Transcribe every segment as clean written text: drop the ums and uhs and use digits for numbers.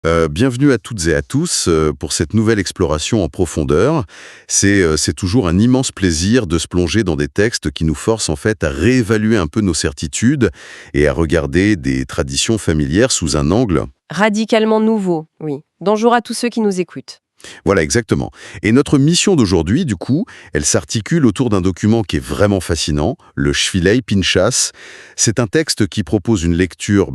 Bienvenue à toutes et à tous pour cette nouvelle exploration en profondeur. C'est toujours un immense plaisir de se plonger dans des textes qui nous forcent en fait à réévaluer un peu nos certitudes et à regarder des traditions familières sous un angle. Radicalement nouveau, oui. Bonjour à tous ceux qui nous écoutent. Voilà, exactement. Et notre mission d'aujourd'hui, du coup, elle s'articule autour d'un document qui est vraiment fascinant, le Shvilei Pinchas. C'est un texte qui propose une lecture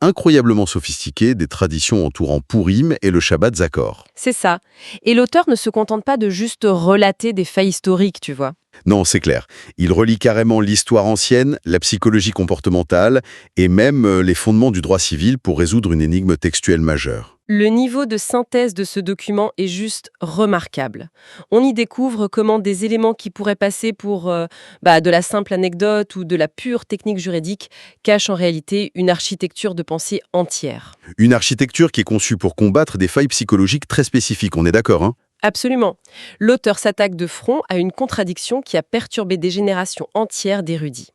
incroyablement sophistiquée des traditions entourant Purim et le Shabbat Zakor. C'est ça. Et l'auteur ne se contente pas de juste relater des faits historiques, tu vois. Non, c'est clair. Il relie carrément l'histoire ancienne, la psychologie comportementale et même les fondements du droit civil pour résoudre une énigme textuelle majeure. Le niveau de synthèse de ce document est juste remarquable. On y découvre comment des éléments qui pourraient passer pour de la simple anecdote ou de la pure technique juridique cachent en réalité une architecture de pensée entière. Une architecture qui est conçue pour combattre des failles psychologiques très spécifiques, on est d'accord, hein? Absolument. L'auteur s'attaque de front à une contradiction qui a perturbé des générations entières d'érudits.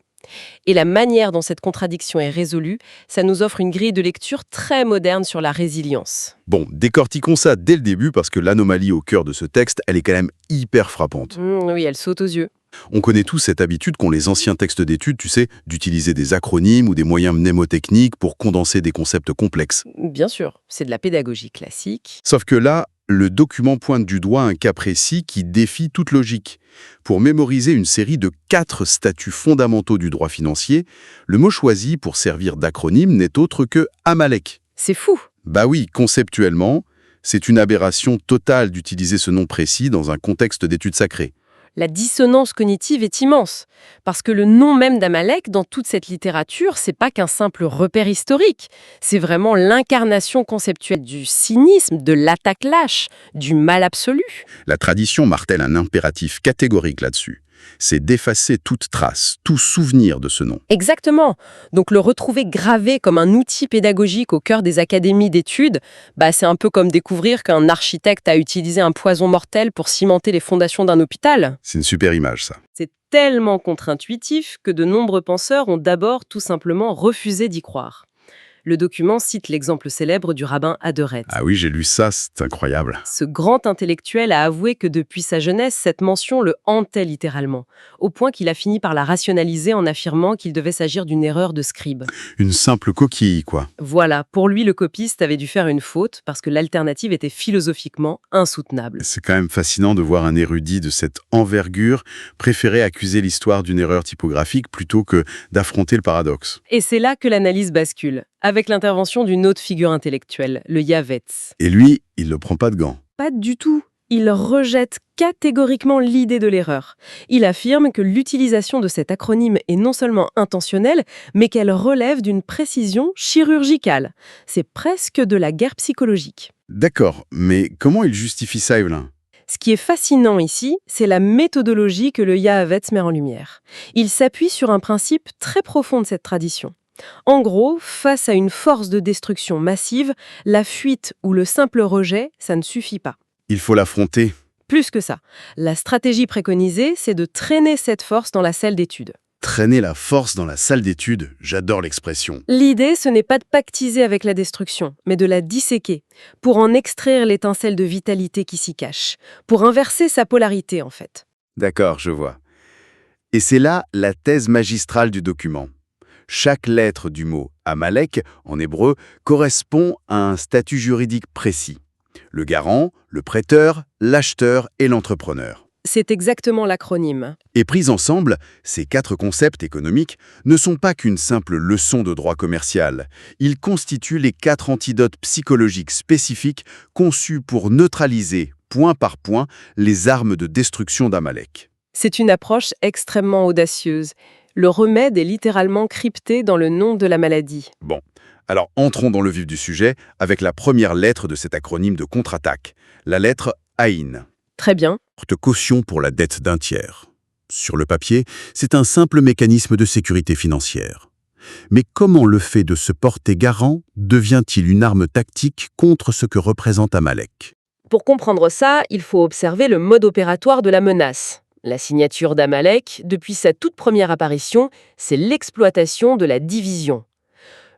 Et la manière dont cette contradiction est résolue, ça nous offre une grille de lecture très moderne sur la résilience. Bon, décortiquons ça dès le début parce que l'anomalie au cœur de ce texte, elle est quand même hyper frappante. Oui, elle saute aux yeux. On connaît tous cette habitude qu'ont les anciens textes d'études, tu sais, d'utiliser des acronymes ou des moyens mnémotechniques pour condenser des concepts complexes. Bien sûr, c'est de la pédagogie classique. Sauf que là, le document pointe du doigt un cas précis qui défie toute logique. Pour mémoriser une série de 4 statuts fondamentaux du droit financier, le mot choisi pour servir d'acronyme n'est autre que Amalek. C'est fou. Bah oui, conceptuellement, c'est une aberration totale d'utiliser ce nom précis dans un contexte d'études sacrées. La dissonance cognitive est immense, parce que le nom même d'Amalek, dans toute cette littérature, c'est pas qu'un simple repère historique. C'est vraiment l'incarnation conceptuelle du cynisme, de l'attaque lâche, du mal absolu. La tradition martèle un impératif catégorique là-dessus. C'est d'effacer toute trace, tout souvenir de ce nom. Exactement. Donc le retrouver gravé comme un outil pédagogique au cœur des académies d'études, c'est un peu comme découvrir qu'un architecte a utilisé un poison mortel pour cimenter les fondations d'un hôpital. C'est une super image, ça. C'est tellement contre-intuitif que de nombreux penseurs ont d'abord tout simplement refusé d'y croire. Le document cite l'exemple célèbre du rabbin Adoret. Ah oui, j'ai lu ça, c'est incroyable. Ce grand intellectuel a avoué que depuis sa jeunesse, cette mention le hantait littéralement, au point qu'il a fini par la rationaliser en affirmant qu'il devait s'agir d'une erreur de scribe. Une simple coquille, quoi. Voilà, pour lui, le copiste avait dû faire une faute parce que l'alternative était philosophiquement insoutenable. C'est quand même fascinant de voir un érudit de cette envergure préférer accuser l'histoire d'une erreur typographique plutôt que d'affronter le paradoxe. Et c'est là que l'analyse bascule, avec l'intervention d'une autre figure intellectuelle, le Yavetz. Et lui, il ne prend pas de gants. Pas du tout. Il rejette catégoriquement l'idée de l'erreur. Il affirme que l'utilisation de cet acronyme est non seulement intentionnelle, mais qu'elle relève d'une précision chirurgicale. C'est presque de la guerre psychologique. D'accord, mais comment il justifie ça, Evelyn? Ce qui est fascinant ici, c'est la méthodologie que le Yavetz met en lumière. Il s'appuie sur un principe très profond de cette tradition. En gros, face à une force de destruction massive, la fuite ou le simple rejet, ça ne suffit pas. Il faut l'affronter. Plus que ça, la stratégie préconisée, c'est de traîner cette force dans la salle d'études. Traîner la force dans la salle d'études, j'adore l'expression. L'idée, ce n'est pas de pactiser avec la destruction, mais de la disséquer, pour en extraire l'étincelle de vitalité qui s'y cache, pour inverser sa polarité en fait. D'accord, je vois. Et c'est là la thèse magistrale du document. Chaque lettre du mot Amalek, en hébreu, correspond à un statut juridique précis. Le garant, le prêteur, l'acheteur et l'entrepreneur. C'est exactement l'acronyme. Et pris ensemble, ces 4 concepts économiques ne sont pas qu'une simple leçon de droit commercial. Ils constituent les 4 antidotes psychologiques spécifiques conçus pour neutraliser, point par point, les armes de destruction d'Amalek. C'est une approche extrêmement audacieuse. Le remède est littéralement crypté dans le nom de la maladie. Bon, alors entrons dans le vif du sujet avec la première lettre de cet acronyme de contre-attaque, la lettre Aïn. Très bien. Caution pour la dette d'un tiers. Sur le papier, c'est un simple mécanisme de sécurité financière. Mais comment le fait de se porter garant devient-il une arme tactique contre ce que représente Amalek? Pour comprendre ça, il faut observer le mode opératoire de la menace. La signature d'Amalek, depuis sa toute première apparition, c'est l'exploitation de la division.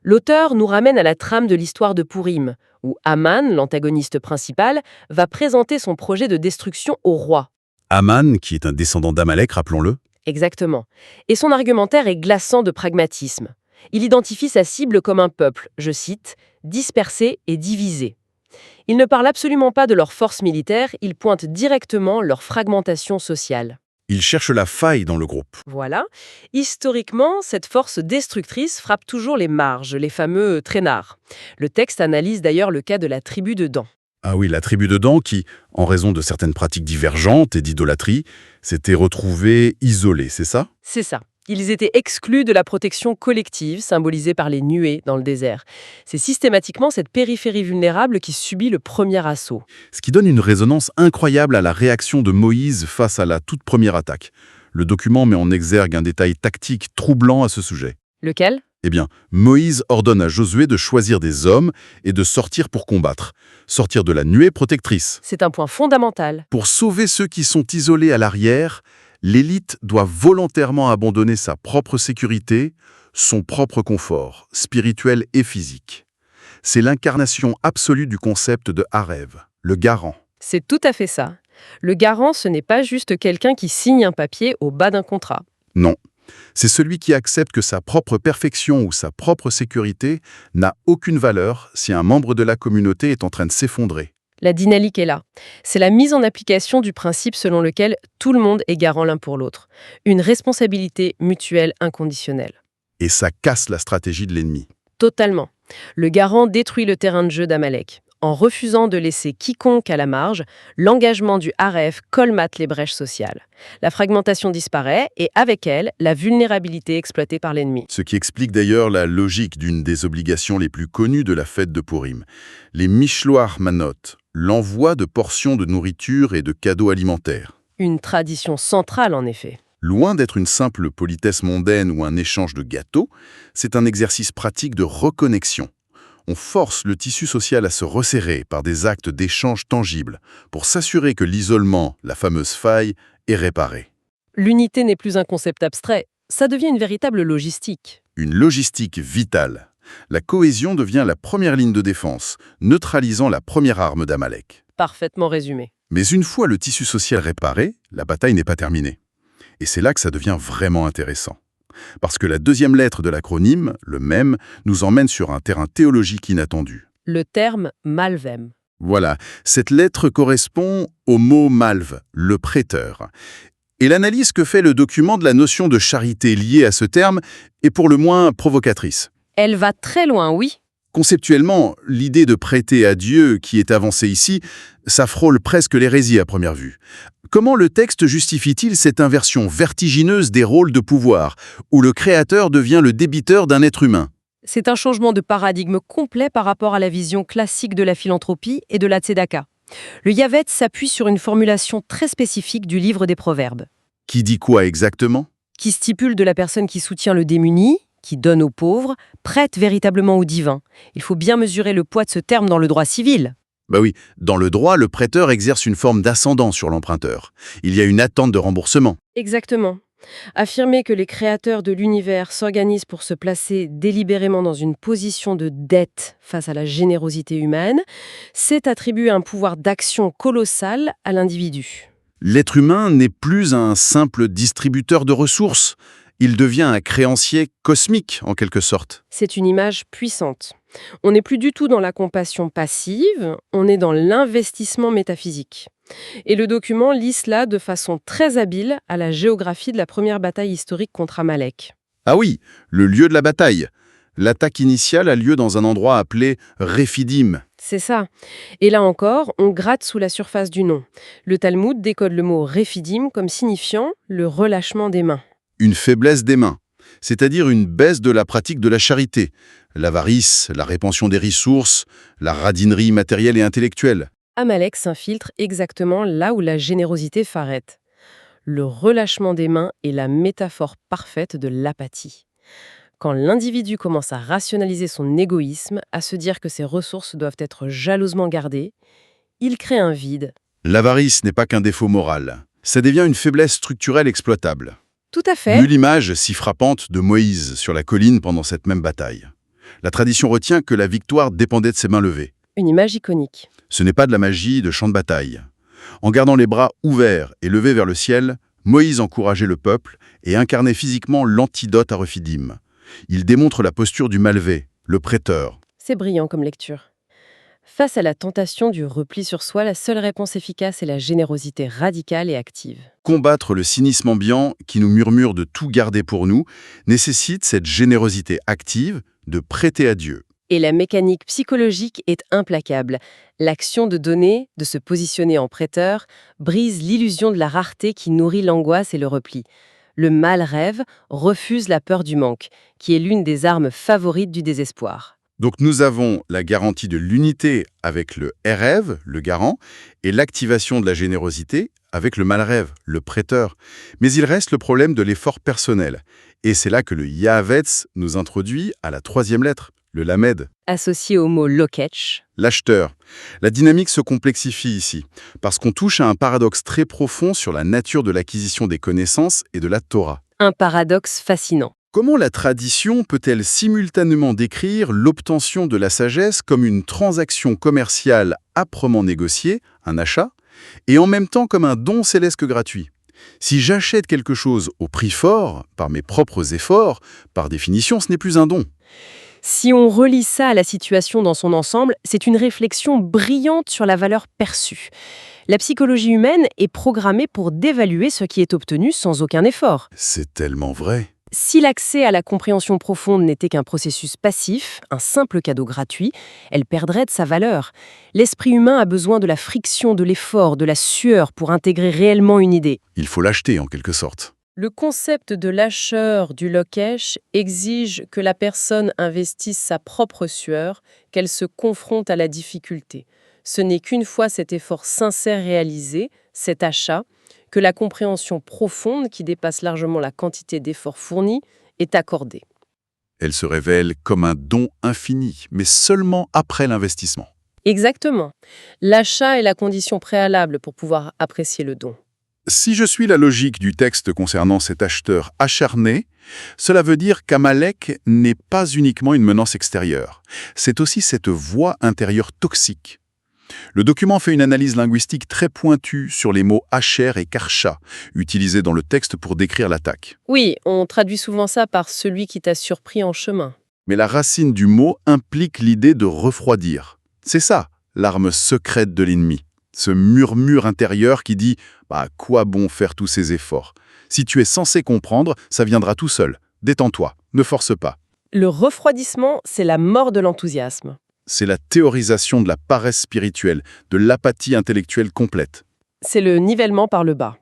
L'auteur nous ramène à la trame de l'histoire de Pourim, où Haman, l'antagoniste principal, va présenter son projet de destruction au roi. Haman, qui est un descendant d'Amalek, rappelons-le. Exactement. Et son argumentaire est glaçant de pragmatisme. Il identifie sa cible comme un peuple, je cite, « dispersé et divisé ». Il ne parle absolument pas de leur force militaire, il pointe directement leur fragmentation sociale. Il cherche la faille dans le groupe. Voilà. Historiquement, cette force destructrice frappe toujours les marges, les fameux traînards. Le texte analyse d'ailleurs le cas de la tribu de Dan. Ah oui, la tribu de Dan qui, en raison de certaines pratiques divergentes et d'idolâtrie, s'était retrouvée isolée, c'est ça? C'est ça. Ils étaient exclus de la protection collective, symbolisée par les nuées dans le désert. C'est systématiquement cette périphérie vulnérable qui subit le premier assaut. Ce qui donne une résonance incroyable à la réaction de Moïse face à la toute première attaque. Le document met en exergue un détail tactique troublant à ce sujet. Lequel ? Eh bien, Moïse ordonne à Josué de choisir des hommes et de sortir pour combattre. Sortir de la nuée protectrice. C'est un point fondamental. Pour sauver ceux qui sont isolés à l'arrière, l'élite doit volontairement abandonner sa propre sécurité, son propre confort, spirituel et physique. C'est l'incarnation absolue du concept de Harev, le garant. C'est tout à fait ça. Le garant, ce n'est pas juste quelqu'un qui signe un papier au bas d'un contrat. Non, c'est celui qui accepte que sa propre perfection ou sa propre sécurité n'a aucune valeur si un membre de la communauté est en train de s'effondrer. La dynamique est là. C'est la mise en application du principe selon lequel tout le monde est garant l'un pour l'autre. Une responsabilité mutuelle inconditionnelle. Et ça casse la stratégie de l'ennemi. Totalement. Le garant détruit le terrain de jeu d'Amalek. En refusant de laisser quiconque à la marge, l'engagement du Haref colmate les brèches sociales. La fragmentation disparaît et avec elle, la vulnérabilité exploitée par l'ennemi. Ce qui explique d'ailleurs la logique d'une des obligations les plus connues de la fête de Pourim. Les Mishloach Manot, l'envoi de portions de nourriture et de cadeaux alimentaires. Une tradition centrale en effet. Loin d'être une simple politesse mondaine ou un échange de gâteaux, c'est un exercice pratique de reconnexion. On force le tissu social à se resserrer par des actes d'échange tangibles pour s'assurer que l'isolement, la fameuse faille, est réparé. L'unité n'est plus un concept abstrait, ça devient une véritable logistique. Une logistique vitale. La cohésion devient la première ligne de défense, neutralisant la première arme d'Amalek. Parfaitement résumé. Mais une fois le tissu social réparé, la bataille n'est pas terminée. Et c'est là que ça devient vraiment intéressant. Parce que la deuxième lettre de l'acronyme, le MEM, nous emmène sur un terrain théologique inattendu. Le terme malvem. Voilà, cette lettre correspond au mot malve, le prêteur. Et l'analyse que fait le document de la notion de charité liée à ce terme est pour le moins provocatrice. Elle va très loin, oui. Conceptuellement, l'idée de prêter à Dieu qui est avancée ici, ça frôle presque l'hérésie à première vue. Comment le texte justifie-t-il cette inversion vertigineuse des rôles de pouvoir, où le créateur devient le débiteur d'un être humain ? C'est un changement de paradigme complet par rapport à la vision classique de la philanthropie et de la tzedaka. Le Yavet s'appuie sur une formulation très spécifique du livre des Proverbes. Qui dit quoi exactement ? Qui stipule de la personne qui soutient le démuni, qui donne aux pauvres, prête véritablement au divin. Il faut bien mesurer le poids de ce terme dans le droit civil. Bah oui, dans le droit, le prêteur exerce une forme d'ascendant sur l'emprunteur. Il y a une attente de remboursement. Exactement. Affirmer que les créateurs de l'univers s'organisent pour se placer délibérément dans une position de dette face à la générosité humaine, c'est attribuer un pouvoir d'action colossal à l'individu. L'être humain n'est plus un simple distributeur de ressources. Il devient un créancier cosmique, en quelque sorte. C'est une image puissante. On n'est plus du tout dans la compassion passive, on est dans l'investissement métaphysique. Et le document lie cela de façon très habile à la géographie de la première bataille historique contre Amalek. Ah oui, le lieu de la bataille. L'attaque initiale a lieu dans un endroit appelé Réphidim. C'est ça. Et là encore, on gratte sous la surface du nom. Le Talmud décode le mot Réphidim comme signifiant le relâchement des mains. Une faiblesse des mains, c'est-à-dire une baisse de la pratique de la charité, l'avarice, la répansion des ressources, la radinerie matérielle et intellectuelle. Amalek s'infiltre exactement là où la générosité s'arrête. Le relâchement des mains est la métaphore parfaite de l'apathie. Quand l'individu commence à rationaliser son égoïsme, à se dire que ses ressources doivent être jalousement gardées, il crée un vide. L'avarice n'est pas qu'un défaut moral, ça devient une faiblesse structurelle exploitable. Tout à fait. Vu l'image si frappante de Moïse sur la colline pendant cette même bataille. La tradition retient que la victoire dépendait de ses mains levées. Une image iconique. Ce n'est pas de la magie de champ de bataille. En gardant les bras ouverts et levés vers le ciel, Moïse encourageait le peuple et incarnait physiquement l'antidote à Rephidim. Il démontre la posture du malvé, le prêteur. C'est brillant comme lecture. Face à la tentation du repli sur soi, la seule réponse efficace est la générosité radicale et active. Combattre le cynisme ambiant qui nous murmure de tout garder pour nous nécessite cette générosité active de prêter à Dieu. Et la mécanique psychologique est implacable. L'action de donner, de se positionner en prêteur, brise l'illusion de la rareté qui nourrit l'angoisse et le repli. Le mal rêve refuse la peur du manque, qui est l'une des armes favorites du désespoir. Donc nous avons la garantie de l'unité avec le Erev, le garant, et l'activation de la générosité avec le Malrêve, le prêteur. Mais il reste le problème de l'effort personnel. Et c'est là que le Yahavetz nous introduit à la troisième lettre, le Lamed. Associé au mot loketch, L'acheteur. La dynamique se complexifie ici, parce qu'on touche à un paradoxe très profond sur la nature de l'acquisition des connaissances et de la Torah. un paradoxe fascinant. Comment la tradition peut-elle simultanément décrire l'obtention de la sagesse comme une transaction commerciale âprement négociée, un achat, et en même temps comme un don céleste gratuit? Si j'achète quelque chose au prix fort, par mes propres efforts, par définition, ce n'est plus un don. Si on relie ça à la situation dans son ensemble, c'est une réflexion brillante sur la valeur perçue. La psychologie humaine est programmée pour dévaluer ce qui est obtenu sans aucun effort. C'est tellement vrai. Si l'accès à la compréhension profonde n'était qu'un processus passif, un simple cadeau gratuit, elle perdrait de sa valeur. L'esprit humain a besoin de la friction, de l'effort, de la sueur pour intégrer réellement une idée. Il faut l'acheter en quelque sorte. Le concept de l'acheteur du lokesh exige que la personne investisse sa propre sueur, qu'elle se confronte à la difficulté. Ce n'est qu'une fois cet effort sincère réalisé, cet achat, que la compréhension profonde, qui dépasse largement la quantité d'efforts fournis, est accordée. Elle se révèle comme un don infini, mais seulement après l'investissement. Exactement. L'achat est la condition préalable pour pouvoir apprécier le don. Si je suis la logique du texte concernant cet acheteur acharné, cela veut dire qu'Amalek n'est pas uniquement une menace extérieure. C'est aussi cette voix intérieure toxique. Le document fait une analyse linguistique très pointue sur les mots Asher et Karcha, utilisés dans le texte pour décrire l'attaque. Oui, on traduit souvent ça par « celui qui t'a surpris en chemin ». Mais la racine du mot implique l'idée de refroidir. C'est ça, l'arme secrète de l'ennemi. Ce murmure intérieur qui dit « à quoi bon faire tous ces efforts? Si tu es censé comprendre, ça viendra tout seul. Détends-toi, ne force pas. » Le refroidissement, c'est la mort de l'enthousiasme. C'est la théorisation de la paresse spirituelle, de l'apathie intellectuelle complète. C'est le nivellement par le bas.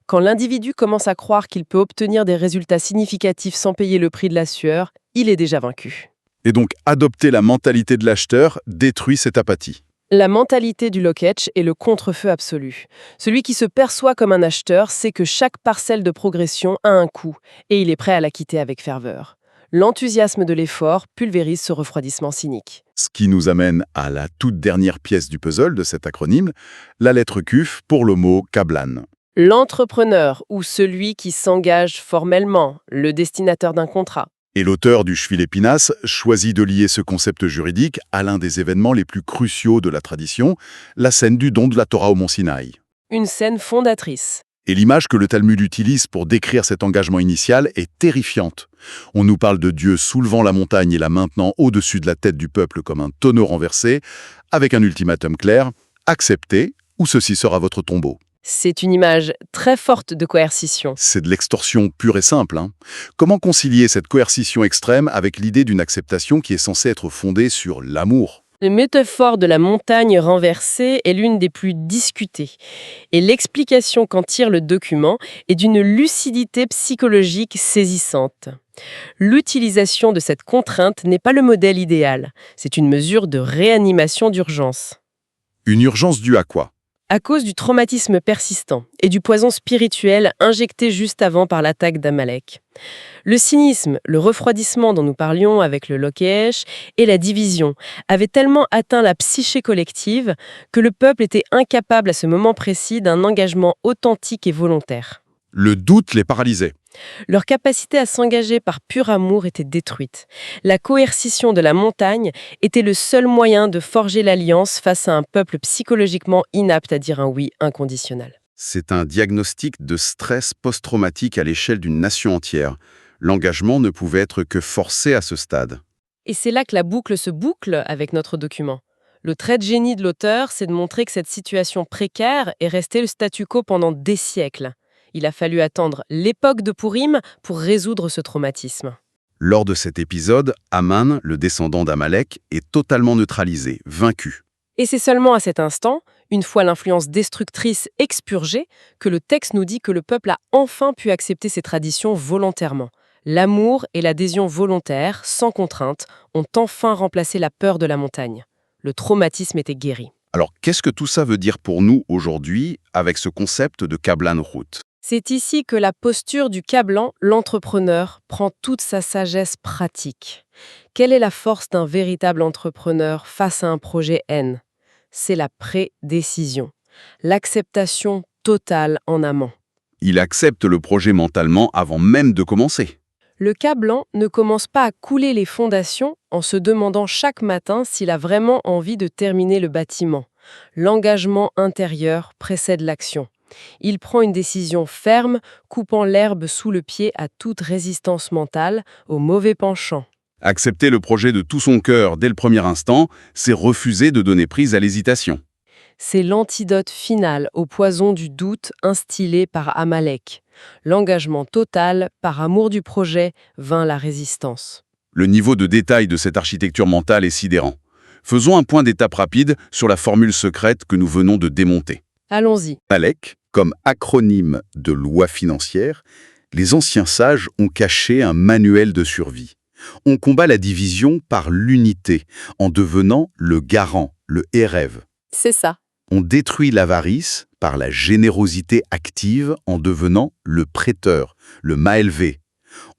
Quand l'individu commence à croire qu'il peut obtenir des résultats significatifs sans payer le prix de la sueur, il est déjà vaincu. Et donc, adopter la mentalité de l'acheteur détruit cette apathie. La mentalité du lokesh est le contre-feu absolu. Celui qui se perçoit comme un acheteur sait que chaque parcelle de progression a un coût, et il est prêt à la quitter avec ferveur. L'enthousiasme de l'effort pulvérise ce refroidissement cynique. Ce qui nous amène à la toute dernière pièce du puzzle de cet acronyme, la lettre QF pour le mot Kablan. L'entrepreneur ou celui qui s'engage formellement, le destinateur d'un contrat. Et l'auteur du Shvil Épinasse choisit de lier ce concept juridique à l'un des événements les plus cruciaux de la tradition, la scène du don de la Torah au Mont Sinaï. Une scène fondatrice. Et l'image que le Talmud utilise pour décrire cet engagement initial est terrifiante. On nous parle de Dieu soulevant la montagne et la maintenant au-dessus de la tête du peuple comme un tonneau renversé, avec un ultimatum clair, acceptez ou ceci sera votre tombeau. C'est une image très forte de coercition. C'est de l'extorsion pure et simple. Comment concilier cette coercition extrême avec l'idée d'une acceptation qui est censée être fondée sur l'amour ? La métaphore de la montagne renversée est l'une des plus discutées. Et l'explication qu'en tire le document est d'une lucidité psychologique saisissante. L'utilisation de cette contrainte n'est pas le modèle idéal. C'est une mesure de réanimation d'urgence. Une urgence due à quoi ? À cause du traumatisme persistant et du poison spirituel injecté juste avant par l'attaque d'Amalek. Le cynisme, le refroidissement dont nous parlions avec le lokesh et la division avaient tellement atteint la psyché collective que le peuple était incapable à ce moment précis d'un engagement authentique et volontaire. Le doute les paralysait. Leur capacité à s'engager par pur amour était détruite. La coercition de la montagne était le seul moyen de forger l'alliance face à un peuple psychologiquement inapte à dire un oui inconditionnel. C'est un diagnostic de stress post-traumatique à l'échelle d'une nation entière. L'engagement ne pouvait être que forcé à ce stade. Et c'est là que la boucle se boucle avec notre document. Le trait de génie de l'auteur, c'est de montrer que cette situation précaire est restée le statu quo pendant des siècles. Il a fallu attendre l'époque de Pourim pour résoudre ce traumatisme. Lors de cet épisode, Aman, le descendant d'Amalek, est totalement neutralisé, vaincu. Et c'est seulement à cet instant, une fois l'influence destructrice expurgée, que le texte nous dit que le peuple a enfin pu accepter ses traditions volontairement. L'amour et l'adhésion volontaire, sans contrainte, ont enfin remplacé la peur de la montagne. Le traumatisme était guéri. Alors, qu'est-ce que tout ça veut dire pour nous aujourd'hui avec ce concept de Kablan Route? C'est ici que la posture du Kablan, l'entrepreneur, prend toute sa sagesse pratique. Quelle est la force d'un véritable entrepreneur face à un projet N? C'est la prédécision, l'acceptation totale en amont. Il accepte le projet mentalement avant même de commencer. Le Kablan ne commence pas à couler les fondations en se demandant chaque matin s'il a vraiment envie de terminer le bâtiment. L'engagement intérieur précède l'action. Il prend une décision ferme, coupant l'herbe sous le pied à toute résistance mentale, au mauvais penchant. Accepter le projet de tout son cœur dès le premier instant, c'est refuser de donner prise à l'hésitation. C'est l'antidote final au poison du doute instillé par Amalek. L'engagement total, par amour du projet, vainc la résistance. Le niveau de détail de cette architecture mentale est sidérant. Faisons un point d'étape rapide sur la formule secrète que nous venons de démonter. Allons-y. ALEC, comme acronyme de loi financière, les anciens sages ont caché un manuel de survie. On combat la division par l'unité, en devenant le garant, le Hérev. C'est ça. On détruit l'avarice par la générosité active en devenant le prêteur, le Maelvé.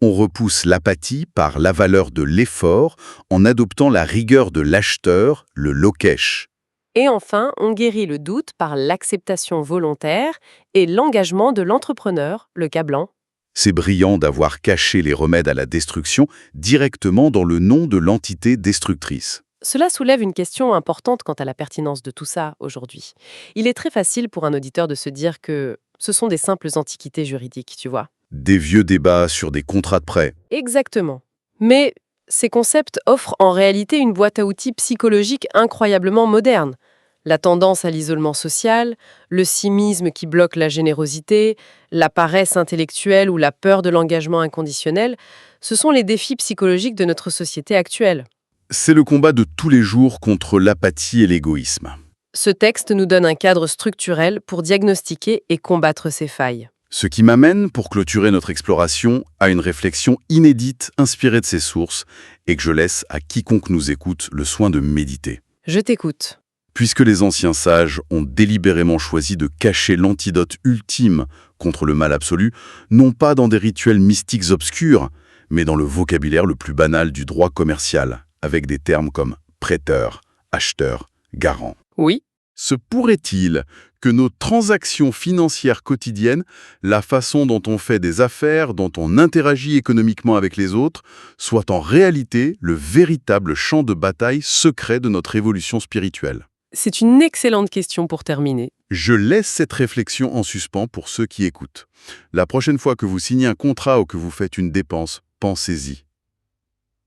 On repousse l'apathie par la valeur de l'effort en adoptant la rigueur de l'acheteur, le Lokesh. Et enfin, on guérit le doute par l'acceptation volontaire et l'engagement de l'entrepreneur, le Kablan. C'est brillant d'avoir caché les remèdes à la destruction directement dans le nom de l'entité destructrice. Cela soulève une question importante quant à la pertinence de tout ça aujourd'hui. Il est très facile pour un auditeur de se dire que ce sont des simples antiquités juridiques, tu vois. Des vieux débats sur des contrats de prêt. Exactement. Mais ces concepts offrent en réalité une boîte à outils psychologique incroyablement moderne. La tendance à l'isolement social, le cynisme qui bloque la générosité, la paresse intellectuelle ou la peur de l'engagement inconditionnel, ce sont les défis psychologiques de notre société actuelle. C'est le combat de tous les jours contre l'apathie et l'égoïsme. Ce texte nous donne un cadre structurel pour diagnostiquer et combattre ces failles. Ce qui m'amène, pour clôturer notre exploration, à une réflexion inédite inspirée de ces sources et que je laisse à quiconque nous écoute le soin de méditer. Je t'écoute. Puisque les anciens sages ont délibérément choisi de cacher l'antidote ultime contre le mal absolu, non pas dans des rituels mystiques obscurs, mais dans le vocabulaire le plus banal du droit commercial, avec des termes comme prêteur, acheteur, garant. Oui. Se pourrait-il que nos transactions financières quotidiennes, la façon dont on fait des affaires, dont on interagit économiquement avec les autres, soient en réalité le véritable champ de bataille secret de notre évolution spirituelle? C'est une excellente question pour terminer. Je laisse cette réflexion en suspens pour ceux qui écoutent. La prochaine fois que vous signez un contrat ou que vous faites une dépense, pensez-y.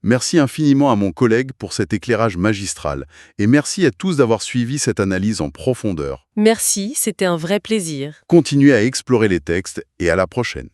Merci infiniment à mon collègue pour cet éclairage magistral et merci à tous d'avoir suivi cette analyse en profondeur. Merci, c'était un vrai plaisir. Continuez à explorer les textes et à la prochaine.